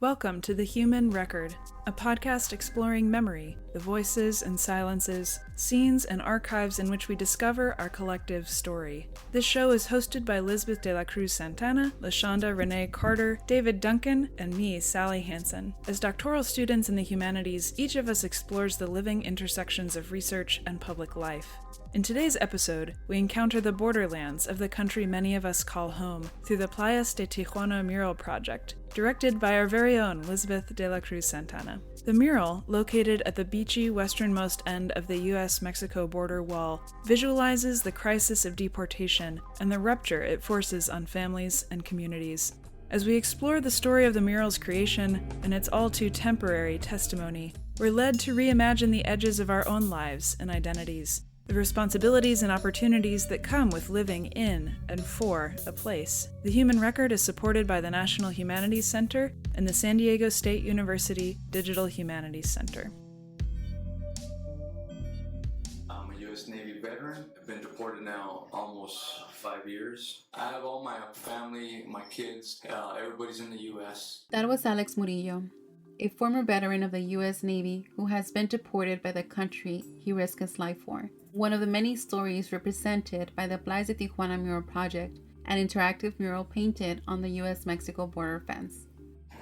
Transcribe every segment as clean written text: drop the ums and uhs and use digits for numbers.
Welcome to The Human Record, a podcast exploring memory, the voices and silences, scenes and archives in which we discover our collective story. This show is hosted by Lizbeth de la Cruz Santana, Lashonda, Renee, Carter, David Duncan, and me, Sally Hansen. As doctoral students in the humanities, each of us explores the living intersections of research and public life. In today's episode, we encounter the borderlands of the country many of us call home through the Playas de Tijuana Mural project, directed by our very own Lizbeth de la Cruz Santana. The mural, located at the beachy westernmost end of the US-Mexico border wall, visualizes the crisis of deportation and the rupture it forces on families and communities. As we explore the story of the mural's creation and its all-too-temporary testimony, we're led to reimagine the edges of our own lives and identities, the responsibilities and opportunities that come with living in and for a place. The Human Record is supported by the National Humanities Center and the San Diego State University Digital Humanities Center. I'm a U.S. Navy veteran. I've been deported now almost 5 years. I have all my family, my kids, everybody's in the U.S. That was Alex Murillo, a former veteran of the U.S. Navy who has been deported by the country he risked his life for. One of the many stories represented by the Playas de Tijuana Mural project, an interactive mural painted on the U.S.-Mexico border fence.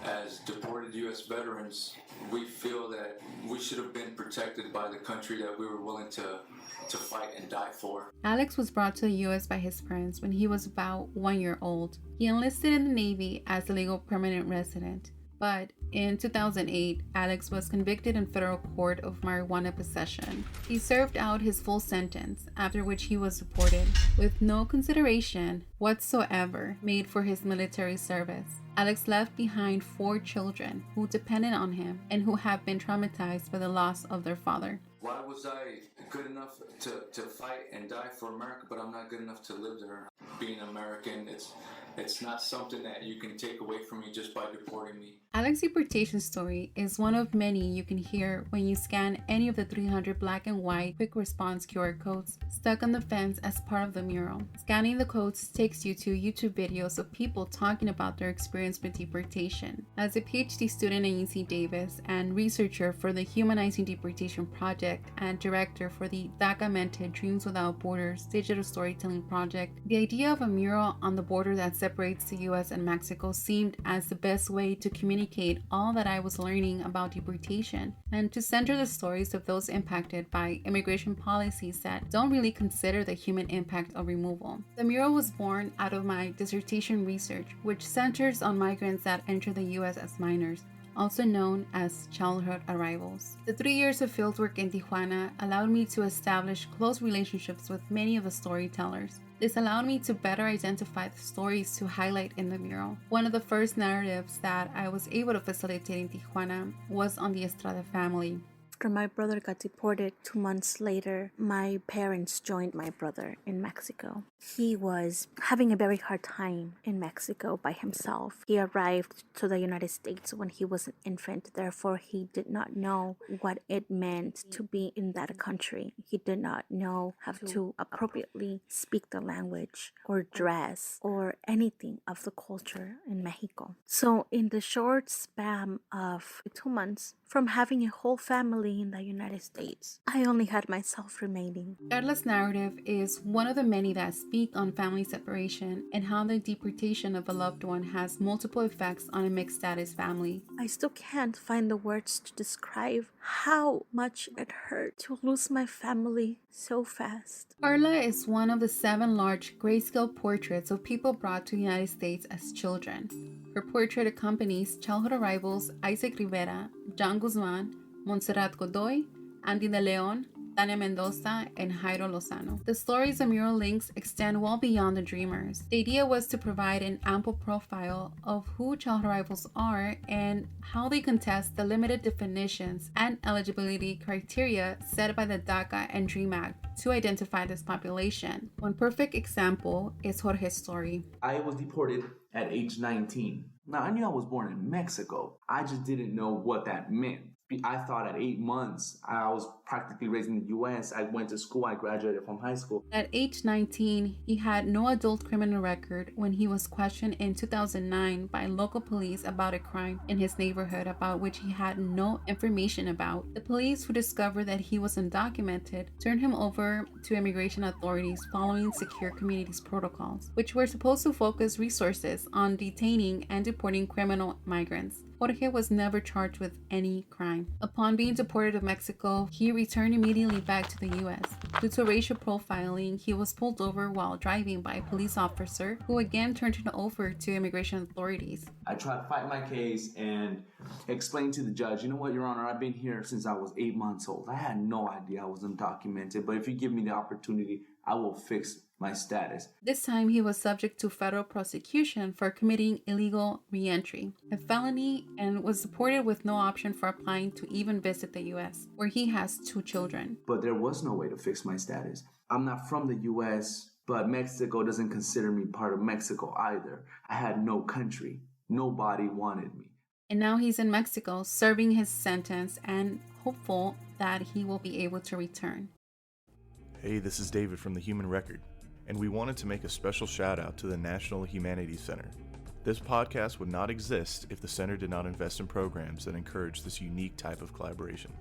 As deported U.S. veterans, we feel that we should have been protected by the country that we were willing to fight and die for. Alex was brought to the U.S. by his parents when he was about 1 year old. He enlisted in the Navy as a legal permanent resident. But in 2008, Alex was convicted in federal court of marijuana possession. He served out his full sentence, after which he was deported, with no consideration whatsoever made for his military service. Alex left behind 4 children who depended on him and who have been traumatized by the loss of their father. Why was I good enough to fight and die for America, but I'm not good enough to live there? Being American, it's not something that you can take away from me just by deporting me. Alex's deportation story is one of many you can hear when you scan any of the 300 black and white quick response QR codes stuck on the fence as part of the mural. Scanning the codes takes you to YouTube videos of people talking about their experience with deportation. As a PhD student at UC Davis and researcher for the Humanizing Deportation Project and director for the DACA-mentored Dreams Without Borders digital storytelling project, the idea of a mural on the border that separates the US and Mexico seemed as the best way to communicate all that I was learning about deportation and to center the stories of those impacted by immigration policies that don't really consider the human impact of removal. The mural was born out of my dissertation research, which centers on migrants that enter the US as minors, also known as childhood arrivals. The 3 years of fieldwork in Tijuana allowed me to establish close relationships with many of the storytellers. This allowed me to better identify the stories to highlight in the mural. One of the first narratives that I was able to facilitate in Tijuana was on the Estrada family. After my brother got deported 2 months later, my parents joined my brother in Mexico. He was having a very hard time in Mexico by himself. He arrived to the United States when he was an infant, therefore he did not know what it meant to be in that country. He did not know how to appropriately speak the language or dress or anything of the culture in Mexico. So in the short span of 2 months, from having a whole family in the United States, I only had myself remaining. Carla's narrative is one of the many that speak on family separation and how the deportation of a loved one has multiple effects on a mixed status family. I still can't find the words to describe how much it hurt to lose my family so fast. Carla is one of the 7 large grayscale portraits of people brought to the United States as children. Her portrait accompanies childhood arrivals Isaac Rivera, John Guzman, Montserrat Godoy, Andy De Leon, Tania Mendoza, and Jairo Lozano. The stories and mural links extend well beyond the dreamers. The idea was to provide an ample profile of who child arrivals are and how they contest the limited definitions and eligibility criteria set by the DACA and DREAM Act to identify this population. One perfect example is Jorge's story. I was deported at age 19. Now, I knew I was born in Mexico. I just didn't know what that meant. I thought at 8 months, I was practically raised in the U.S. I went to school. I graduated from high school. At age 19, he had no adult criminal record when he was questioned in 2009 by local police about a crime in his neighborhood about which he had no information about. The police, who discovered that he was undocumented, turned him over to immigration authorities following Secure Communities protocols, which were supposed to focus resources on detaining and deporting criminal migrants. Jorge was never charged with any crime. Upon being deported to Mexico, he returned immediately back to the U.S. Due to racial profiling, he was pulled over while driving by a police officer who again turned him over to immigration authorities. I tried to fight my case and explain to the judge, you know what, Your Honor, I've been here since I was 8 months old. I had no idea I was undocumented, but if you give me the opportunity, I will fix my status. This time he was subject to federal prosecution for committing illegal re-entry, a felony, and was deported with no option for applying to even visit the U.S., where he has 2 children. But there was no way to fix my status. I'm not from the U.S., but Mexico doesn't consider me part of Mexico either. I had no country. Nobody wanted me. And now he's in Mexico serving his sentence and hopeful that he will be able to return. Hey, this is David from the Human Record, and we wanted to make a special shout out to the National Humanities Center. This podcast would not exist if the center did not invest in programs that encourage this unique type of collaboration.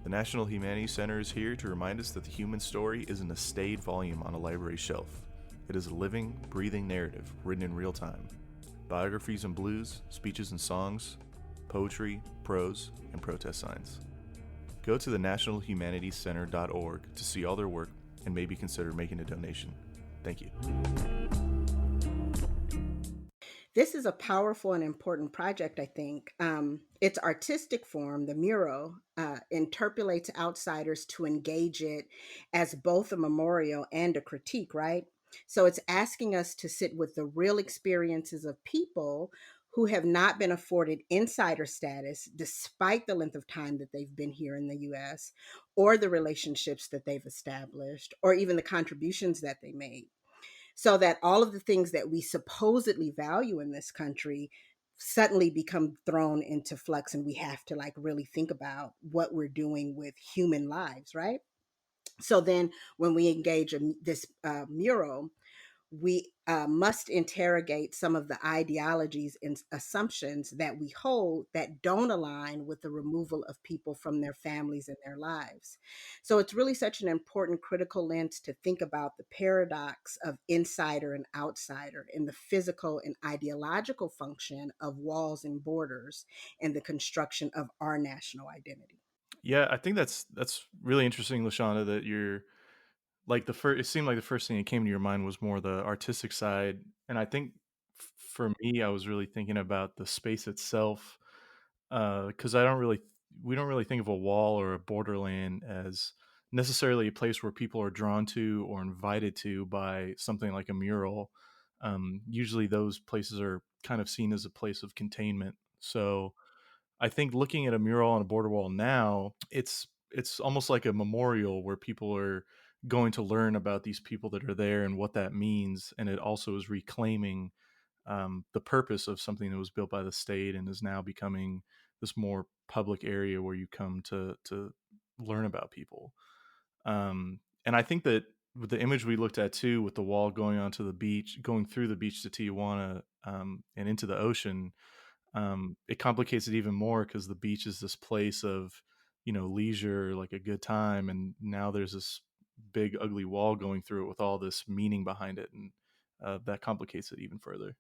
The National Humanities Center is here to remind us that the human story isn't a staid volume on a library shelf. It is a living, breathing narrative written in real time. Biographies and blues, speeches and songs, poetry, prose, and protest signs. Go to the nationalhumanitiescenter.org to see all their work and maybe consider making a donation. Thank you. This is a powerful and important project, I think. Its artistic form, the mural, interpolates outsiders to engage it as both a memorial and a critique, right? So it's asking us to sit with the real experiences of people who have not been afforded insider status despite the length of time that they've been here in the US, or the relationships that they've established, or even the contributions that they made. So that all of the things that we supposedly value in this country suddenly become thrown into flux, and we have to really think about what we're doing with human lives, right? So then when we engage this mural, we must interrogate some of the ideologies and assumptions that we hold that don't align with the removal of people from their families and their lives. So it's really such an important critical lens to think about the paradox of insider and outsider in the physical and ideological function of walls and borders and the construction of our national identity. Yeah, I think that's really interesting, Lashonda, that you're it seemed like the first thing that came to your mind was more the artistic side. And I think for me, I was really thinking about the space itself, because we don't really think of a wall or a borderland as necessarily a place where people are drawn to or invited to by something like a mural. Usually those places are kind of seen as a place of containment. So I think looking at a mural on a border wall now, it's almost like a memorial where people are going to learn about these people that are there and what that means. And it also is reclaiming the purpose of something that was built by the state and is now becoming this more public area where you come to learn about people. And I think that with the image we looked at too, with the wall going onto the beach, going through the beach to Tijuana and into the ocean, it complicates it even more because the beach is this place of, leisure, like a good time. And now there's this big, ugly wall going through it with all this meaning behind it. And that complicates it even further.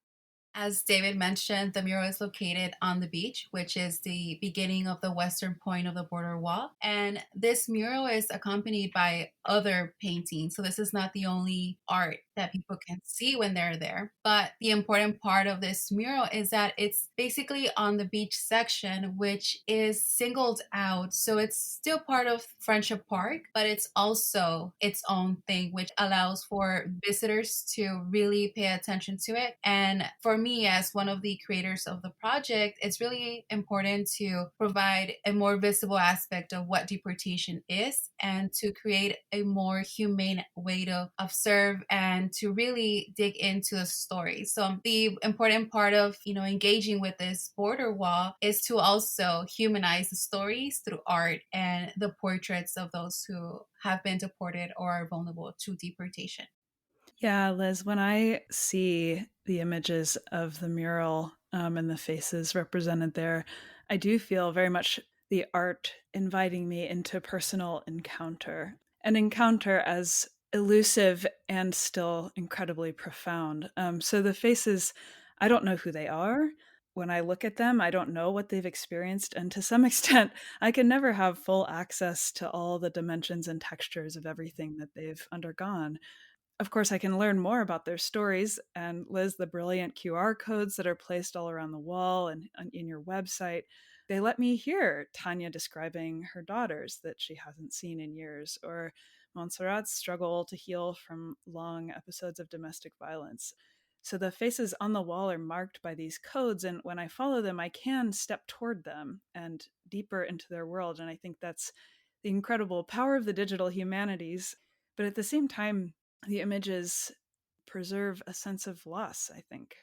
As David mentioned, the mural is located on the beach, which is the beginning of the western point of the border wall. And this mural is accompanied by other paintings. So this is not the only art that people can see when they're there. But the important part of this mural is that it's basically on the beach section, which is singled out. So it's still part of Friendship Park, but it's also its own thing, which allows for visitors to really pay attention to it. And for me, as one of the creators of the project, it's really important to provide a more visible aspect of what deportation is and to create a more humane way to observe and to really dig into the story. So the important part of, engaging with this border wall is to also humanize the stories through art and the portraits of those who have been deported or are vulnerable to deportation. Yeah, Liz, when I see the images of the mural and the faces represented there, I do feel very much the art inviting me into personal encounter, an encounter as elusive and still incredibly profound. So the faces, I don't know who they are. When I look at them, I don't know what they've experienced. And to some extent, I can never have full access to all the dimensions and textures of everything that they've undergone. Of course, I can learn more about their stories, and Liz, the brilliant QR codes that are placed all around the wall and in your website, they let me hear Tanya describing her daughters that she hasn't seen in years, or Montserrat's struggle to heal from long episodes of domestic violence. So the faces on the wall are marked by these codes, and when I follow them, I can step toward them and deeper into their world. And I think that's the incredible power of the digital humanities. But at the same time, the images preserve a sense of loss, I think.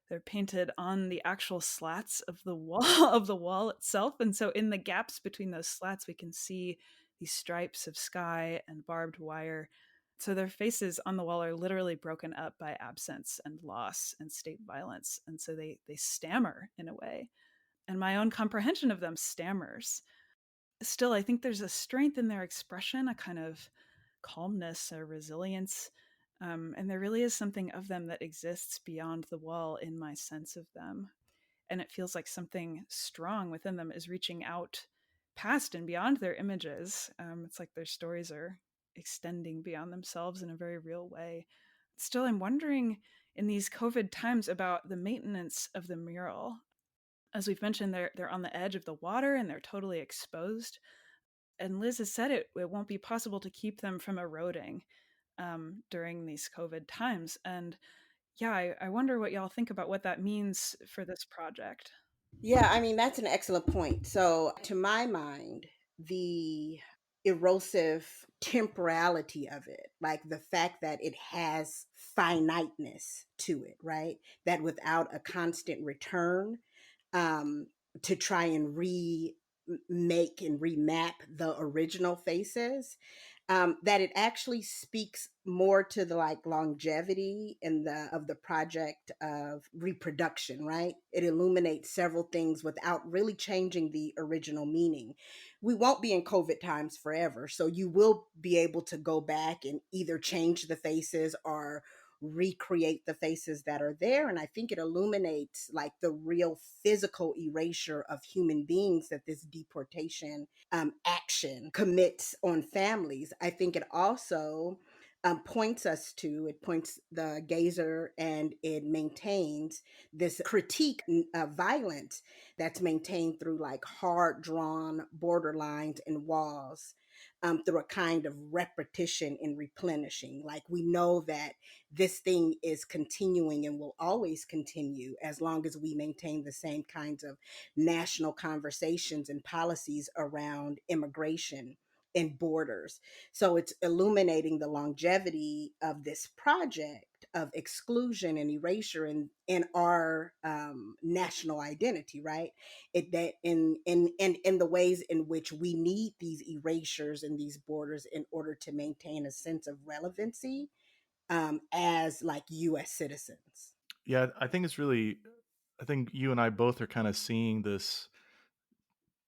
They're painted on the actual slats of the wall of the wall itself. And so in the gaps between those slats, we can see these stripes of sky and barbed wire. So their faces on the wall are literally broken up by absence and loss and state violence. And so they stammer in a way. And my own comprehension of them stammers. Still, I think there's a strength in their expression, a kind of calmness or resilience. And there really is something of them that exists beyond the wall in my sense of them. And it feels like something strong within them is reaching out past and beyond their images. It's like their stories are extending beyond themselves in a very real way. Still, I'm wondering in these COVID times about the maintenance of the mural. As we've mentioned, they're on the edge of the water and they're totally exposed. And Liz has said it won't be possible to keep them from eroding during these COVID times. And yeah, I wonder what y'all think about what that means for this project. Yeah, I mean, that's an excellent point. So, to my mind, the erosive temporality of it, like the fact that it has finiteness to it, right? That without a constant return, um, to try and remake and remap the original faces, that it actually speaks more to the like longevity in the of the project of reproduction, right? It illuminates several things without really changing the original meaning. We won't be in COVID times forever, so you will be able to go back and either change the faces or recreate the faces that are there. And I think it illuminates like the real physical erasure of human beings that this deportation action commits on families. I think it also it points the gazer and it maintains this critique of violence that's maintained through like hard drawn border lines and walls, through a kind of repetition and replenishing. Like we know that this thing is continuing and will always continue as long as we maintain the same kinds of national conversations and policies around immigration and borders. So it's illuminating the longevity of this project of exclusion and erasure in our national identity, right? It that in the ways in which we need these erasures and these borders in order to maintain a sense of relevancy, as like U.S. citizens. Yeah, I think it's really, I think you and I both are kind of seeing this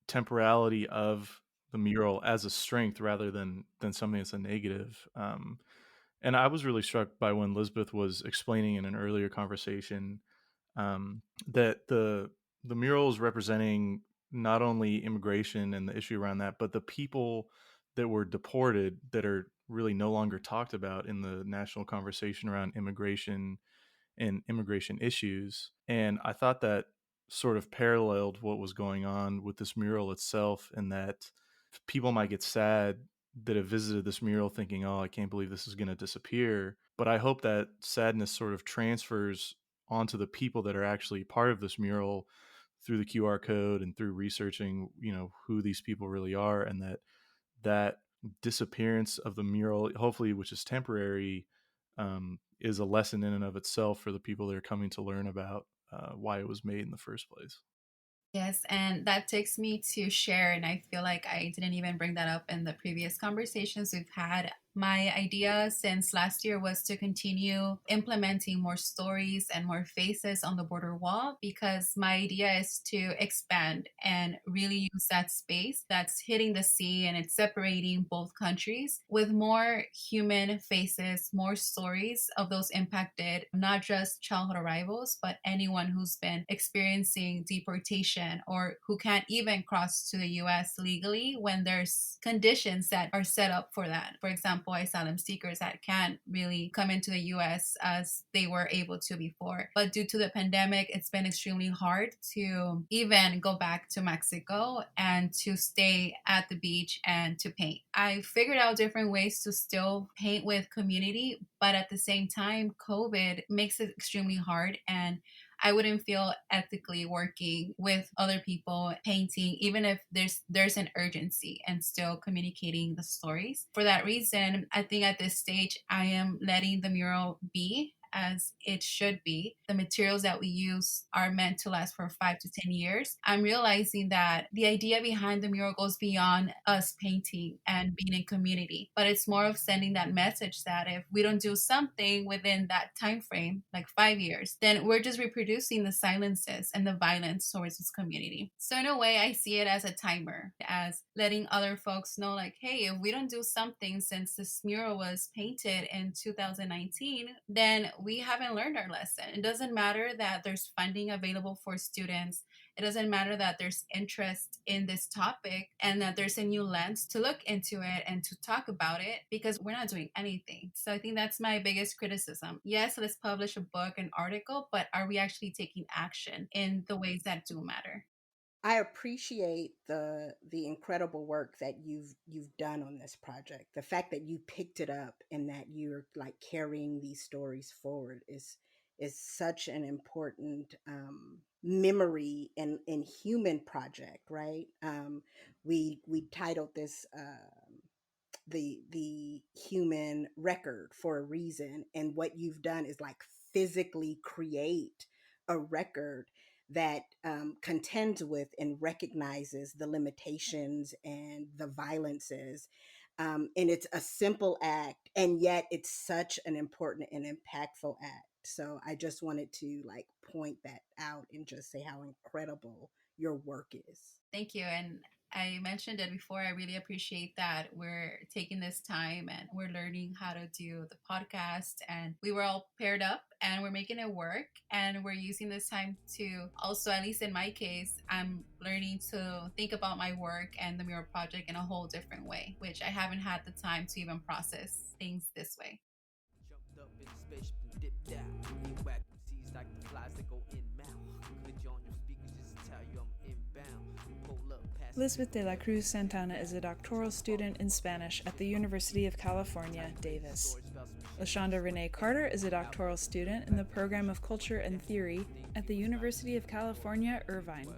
temporality of the mural as a strength rather than something that's a negative. And I was really struck by when Lizbeth was explaining in an earlier conversation that the mural is representing not only immigration and the issue around that, but the people that were deported that are really no longer talked about in the national conversation around immigration and immigration issues. And I thought that sort of paralleled what was going on with this mural itself, and that people might get sad that have visited this mural thinking, oh, I can't believe this is going to disappear. But I hope that sadness sort of transfers onto the people that are actually part of this mural through the QR code and through researching, who these people really are, and that disappearance of the mural, hopefully, which is temporary, is a lesson in and of itself for the people that are coming to learn about why it was made in the first place. Yes, and that takes me to share, and I feel like I didn't even bring that up in the previous conversations we've had. My idea since last year was to continue implementing more stories and more faces on the border wall, because my idea is to expand and really use that space that's hitting the sea and it's separating both countries with more human faces, more stories of those impacted, not just childhood arrivals, but anyone who's been experiencing deportation or who can't even cross to the US legally when there's conditions that are set up for that. For example, asylum seekers that can't really come into the US as they were able to before. But due to the pandemic, it's been extremely hard to even go back to Mexico and to stay at the beach and to paint. I figured out different ways to still paint with community, but at the same time, COVID makes it extremely hard, and I wouldn't feel ethically working with other people painting, even if there's an urgency and still communicating the stories. For that reason, I think at this stage, I am letting the mural be as it should be. The materials that we use are meant to last for 5 to 10 years. I'm realizing that the idea behind the mural goes beyond us painting and being in community, but it's more of sending that message that if we don't do something within that time frame, like 5 years, then we're just reproducing the silences and the violence towards this community. So in a way, I see it as a timer, as letting other folks know, like, hey, if we don't do something since this mural was painted in 2019, then we haven't learned our lesson. It doesn't matter that there's funding available for students. It doesn't matter that there's interest in this topic and that there's a new lens to look into it and to talk about it, because we're not doing anything. So I think that's my biggest criticism. Yes, let's publish a book, an article, but are we actually taking action in the ways that do matter? I appreciate the incredible work that you've done on this project. The fact that you picked it up and that you're like carrying these stories forward is such an important memory and human project, right? We titled this the human record for a reason, and what you've done is like physically create a record that contends with and recognizes the limitations and the violences. And it's a simple act, and yet it's such an important and impactful act. So I just wanted to like point that out and just say how incredible your work is. Thank you. And I mentioned it before. I really appreciate that we're taking this time and we're learning how to do the podcast. And we were all paired up and we're making it work. And we're using this time to also, at least in my case, I'm learning to think about my work and the mural project in a whole different way, which I haven't had the time to even process things this way. Jumped up in space and dipped out. Whack seas like the flies that go in mouth. Click on your speakers just to tell you I'm inbound. Lizbeth de la Cruz Santana is a doctoral student in Spanish at the University of California, Davis. Lashonda Renee Carter is a doctoral student in the program of Culture and Theory at the University of California, Irvine.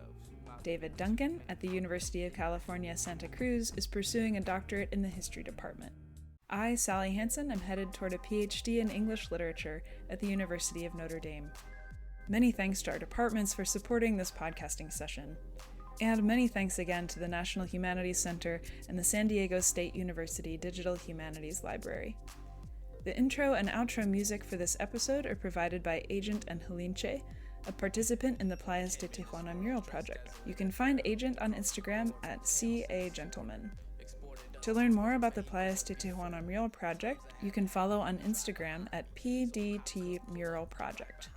David Duncan at the University of California, Santa Cruz is pursuing a doctorate in the history department. I, Sally Hansen, am headed toward a PhD in English literature at the University of Notre Dame. Many thanks to our departments for supporting this podcasting session. And many thanks again to the National Humanities Center and the San Diego State University Digital Humanities Library. The intro and outro music for this episode are provided by Agent and Helinche, a participant in the Playas de Tijuana Mural project. You can find Agent on Instagram at CAGentleman. To learn more about the Playas de Tijuana Mural project, you can follow on Instagram at PDT Mural Project.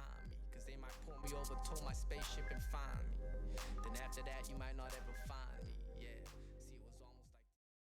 After that, you might not ever find